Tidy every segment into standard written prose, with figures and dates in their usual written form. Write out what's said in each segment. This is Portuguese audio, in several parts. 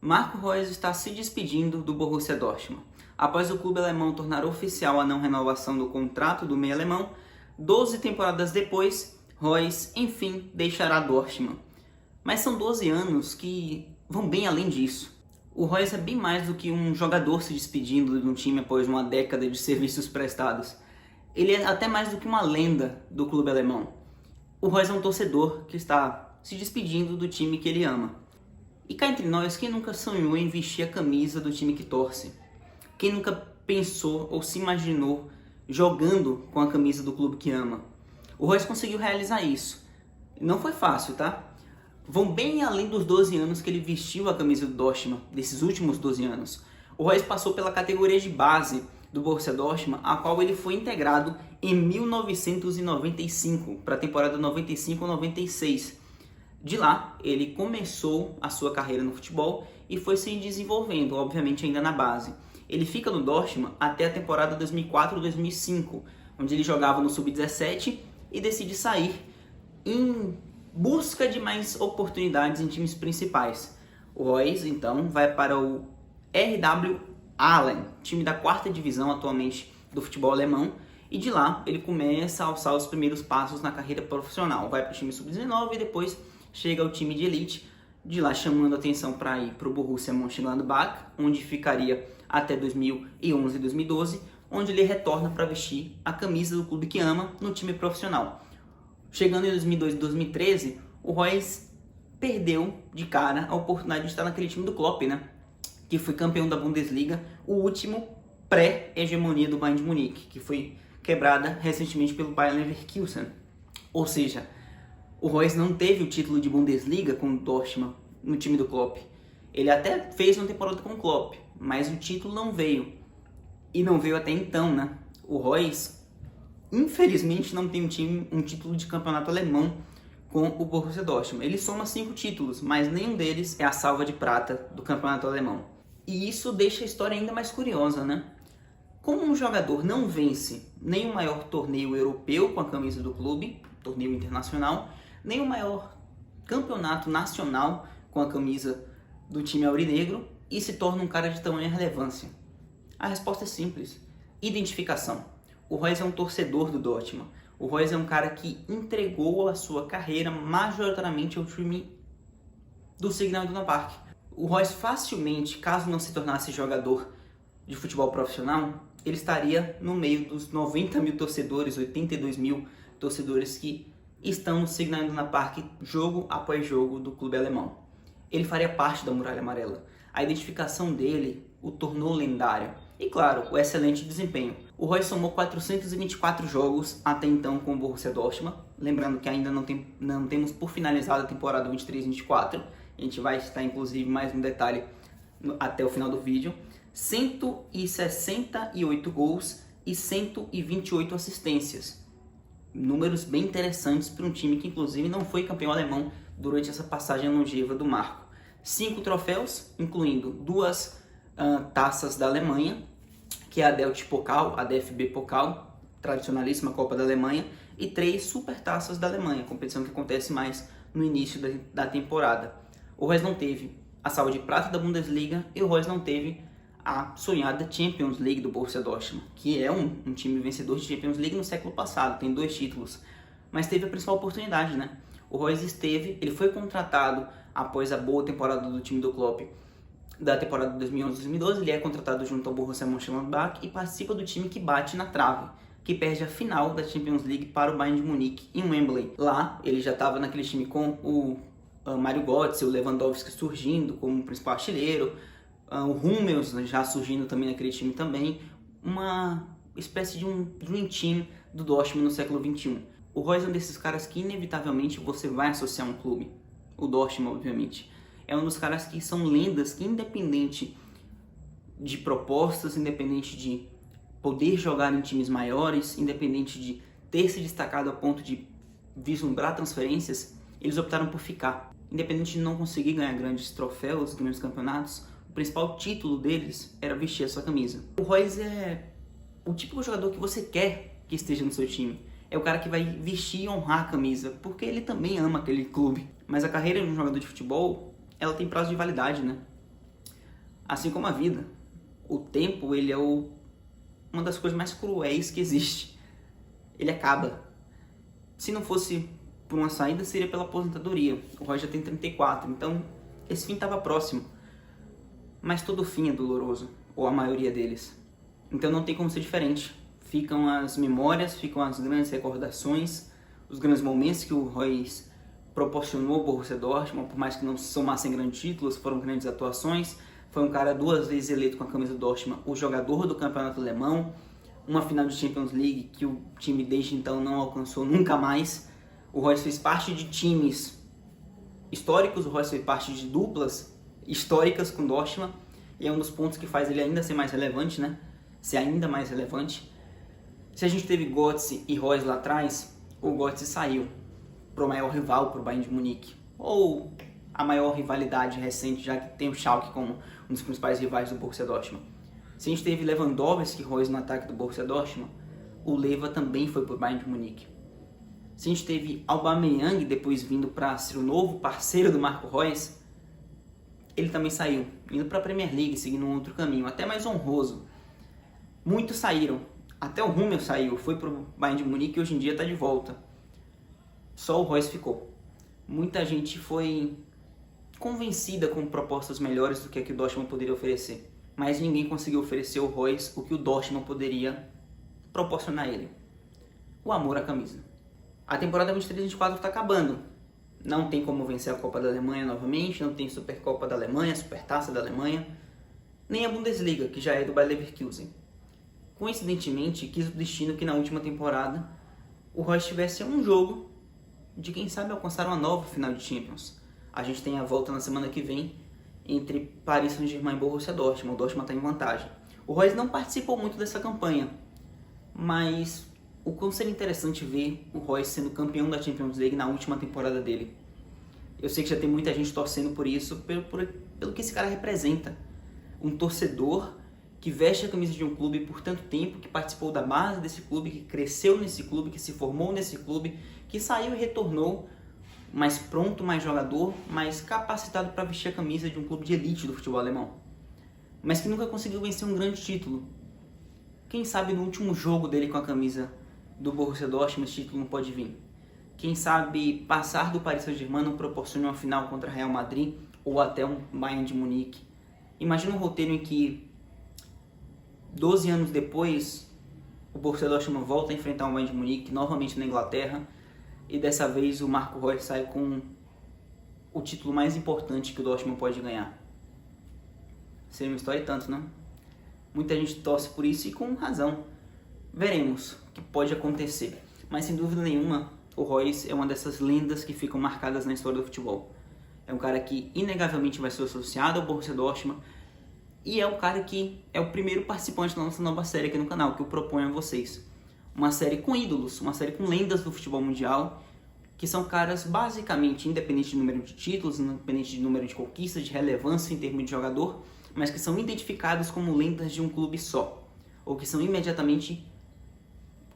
Marco Reus está se despedindo do Borussia Dortmund. Após o clube alemão tornar oficial a não renovação do contrato do meio alemão, 12 temporadas depois, Reus, enfim, deixará Dortmund. Mas são 12 anos que vão bem além disso. O Reus é bem mais do que um jogador se despedindo de um time após uma década de serviços prestados. Ele é até mais do que uma lenda do clube alemão. O Reus é um torcedor que está se despedindo do time que ele ama. E cá entre nós, quem nunca sonhou em vestir a camisa do time que torce? Quem nunca pensou ou se imaginou jogando com a camisa do clube que ama? O Reus conseguiu realizar isso. Não foi fácil, tá? Vão bem além dos 12 anos que ele vestiu a camisa do Dortmund, desses últimos 12 anos. O Reus passou pela categoria de base do Borussia Dortmund, a qual ele foi integrado em 1995, para a temporada 95-96. De lá, ele começou a sua carreira no futebol e foi se desenvolvendo, obviamente ainda na base. Ele fica no Dortmund até a temporada 2004-2005, onde ele jogava no Sub-17 e decide sair em busca de mais oportunidades em times principais. O Reus, então, vai para o RW Aalen, time da 4ª divisão atualmente do futebol alemão, e de lá ele começa a alçar os primeiros passos na carreira profissional. Vai para o time Sub-19 e depois chega ao time de elite, de lá chamando atenção para ir para o Borussia Mönchengladbach, onde ficaria até 2011 e 2012, onde ele retorna para vestir a camisa do clube que ama no time profissional. Chegando em 2012 e 2013, o Reus perdeu de cara a oportunidade de estar naquele time do Klopp, né? Que foi campeão da Bundesliga, o último pré-hegemonia do Bayern de Munique, que foi quebrada recentemente pelo Bayer Leverkusen. Ou seja, o Reus não teve o título de Bundesliga com o Dortmund no time do Klopp. Ele até fez uma temporada com o Klopp, mas o título não veio. E não veio até então, né? O Reus, infelizmente, não tem um título de campeonato alemão com o Borussia Dortmund. Ele soma 5 títulos, mas nenhum deles é a salva de prata do campeonato alemão. E isso deixa a história ainda mais curiosa, né? Como um jogador não vence nem o maior torneio europeu com a camisa do clube, torneio internacional, nem o maior campeonato nacional com a camisa do time aurinegro e se torna um cara de tamanha relevância? A resposta é simples: identificação. O Reus é um torcedor do Dortmund. O Reus é um cara que entregou a sua carreira majoritariamente ao time do Signal Iduna Park. O Reus facilmente, caso não se tornasse jogador de futebol profissional, ele estaria no meio dos 90 mil torcedores, 82 mil torcedores que estão no Signal Iduna Park jogo após jogo do clube alemão. Ele faria parte da Muralha Amarela. A identificação dele o tornou lendário. E claro, o excelente desempenho. O Reus somou 424 jogos até então com o Borussia Dortmund. Lembrando que ainda não temos por finalizada a temporada 23-24. A gente vai estar inclusive mais um detalhe até o final do vídeo. 168 gols e 128 assistências. Números bem interessantes para um time que inclusive não foi campeão alemão durante essa passagem longeva do Marco. 5 troféus, incluindo 2 taças da Alemanha, que é a Delta Pokal, a DFB Pokal, tradicionalíssima Copa da Alemanha, e 3 supertaças da Alemanha, competição que acontece mais no início da temporada. O Reus não teve a salva de prata da Bundesliga e o Reus não teve a sonhada Champions League do Borussia Dortmund, que é um time vencedor de Champions League no século passado, tem 2 títulos, mas teve a principal oportunidade, né? O Reus ele foi contratado após a boa temporada do time do Klopp, da temporada 2011-2012, ele é contratado junto ao Borussia Mönchengladbach e participa do time que bate na trave, que perde a final da Champions League para o Bayern de Munique em Wembley. Lá, ele já estava naquele time com o Mario Götze, o Lewandowski surgindo como principal artilheiro, o Hummels já surgindo também naquele time também, uma espécie de um dream team do Dortmund no século XXI. O Reus é um desses caras que inevitavelmente você vai associar a um clube, o Dortmund obviamente. É um dos caras que são lendas que, independente de propostas, independente de poder jogar em times maiores, independente de ter se destacado a ponto de vislumbrar transferências, eles optaram por ficar. Independente de não conseguir ganhar grandes troféus, grandes campeonatos, o principal título deles era vestir a sua camisa. O Reus é o tipo de jogador que você quer que esteja no seu time. É o cara que vai vestir e honrar a camisa, porque ele também ama aquele clube. Mas a carreira de um jogador de futebol, ela tem prazo de validade, né? Assim como a vida. O tempo, ele é uma das coisas mais cruéis que existe. Ele acaba. Se não fosse por uma saída, seria pela aposentadoria. O Roy já tem 34, então esse fim estava próximo. Mas todo fim é doloroso, ou a maioria deles. Então não tem como ser diferente. Ficam as memórias, ficam as grandes recordações, os grandes momentos que o Royce proporcionou ao Borussia Dortmund, por mais que não somassem grandes títulos, foram grandes atuações. Foi um cara 2 vezes eleito com a camisa do Dortmund o jogador do campeonato alemão, uma final de Champions League que o time desde então não alcançou nunca mais. O Royce fez parte de times históricos, o Royce fez parte de duplas históricas com o Dortmund, e é um dos pontos que faz ele ainda ser mais relevante, né? Ser ainda mais relevante. Se a gente teve Götze e Royce lá atrás, o Götze saiu para o maior rival, para o Bayern de Munique, ou a maior rivalidade recente, já que tem o Schalke como um dos principais rivais do Borussia Dortmund. Se a gente teve Lewandowski e Royce no ataque do Borussia Dortmund, o Leva também foi para o Bayern de Munique. Se a gente teve Aubameyang depois vindo para ser o novo parceiro do Marco Reus, ele também saiu, indo para a Premier League, seguindo um outro caminho, até mais honroso. Muitos saíram, até o Hummels saiu, foi para o Bayern de Munique e hoje em dia está de volta. Só o Reus ficou. Muita gente foi convencida com propostas melhores do que a que o Dortmund poderia oferecer, mas ninguém conseguiu oferecer ao Reus o que o Dortmund poderia proporcionar a ele: o amor à camisa. A temporada 23-24 está acabando. Não tem como vencer a Copa da Alemanha novamente, não tem Supercopa da Alemanha, Supertaça da Alemanha, nem a Bundesliga, que já é do Bayer Leverkusen. Coincidentemente, quis o destino que na última temporada o Reus tivesse um jogo de, quem sabe, alcançar uma nova final de Champions. A gente tem a volta na semana que vem entre Paris Saint-Germain e Borussia Dortmund. O Dortmund está em vantagem. O Reus não participou muito dessa campanha, mas o quão seria interessante ver o Reus sendo campeão da Champions League na última temporada dele. Eu sei que já tem muita gente torcendo por isso, pelo que esse cara representa. Um torcedor que veste a camisa de um clube por tanto tempo, que participou da base desse clube, que cresceu nesse clube, que se formou nesse clube, que saiu e retornou mais pronto, mais jogador, mais capacitado para vestir a camisa de um clube de elite do futebol alemão, mas que nunca conseguiu vencer um grande título. Quem sabe no último jogo dele com a camisa do Borussia Dortmund esse título não pode vir. Quem sabe passar do Paris Saint-Germain não proporciona uma final contra Real Madrid ou até um Bayern de Munique. Imagina um roteiro em que 12 anos depois o Borussia Dortmund volta a enfrentar o Bayern de Munique novamente na Inglaterra, e dessa vez o Marco Reus sai com o título mais importante que o Dortmund pode ganhar. Seria uma história e tanto, não? Muita gente torce por isso e com razão. Veremos o que pode acontecer. Mas sem dúvida nenhuma, o Reus é uma dessas lendas que ficam marcadas na história do futebol. É um cara que inegavelmente vai ser associado ao Borussia Dortmund, e é um cara que é o primeiro participante da nossa nova série aqui no canal, que eu proponho a vocês. Uma série com ídolos, uma série com lendas do futebol mundial, que são caras basicamente, independente de número de títulos, independente de número de conquistas, de relevância em termos de jogador, mas que são identificados como lendas de um clube só, ou que são imediatamente,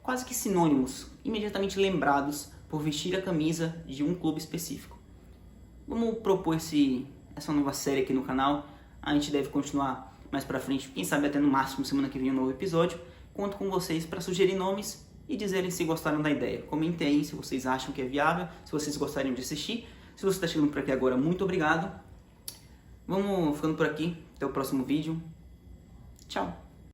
quase que sinônimos, imediatamente lembrados por vestir a camisa de um clube específico. Vamos propor essa nova série aqui no canal. A gente deve continuar mais pra frente, quem sabe até no máximo semana que vem um novo episódio. Conto com vocês para sugerir nomes e dizerem se gostaram da ideia. Comentem aí se vocês acham que é viável, se vocês gostariam de assistir. Se você está chegando por aqui agora, muito obrigado. Vamos ficando por aqui. Até o próximo vídeo. Tchau!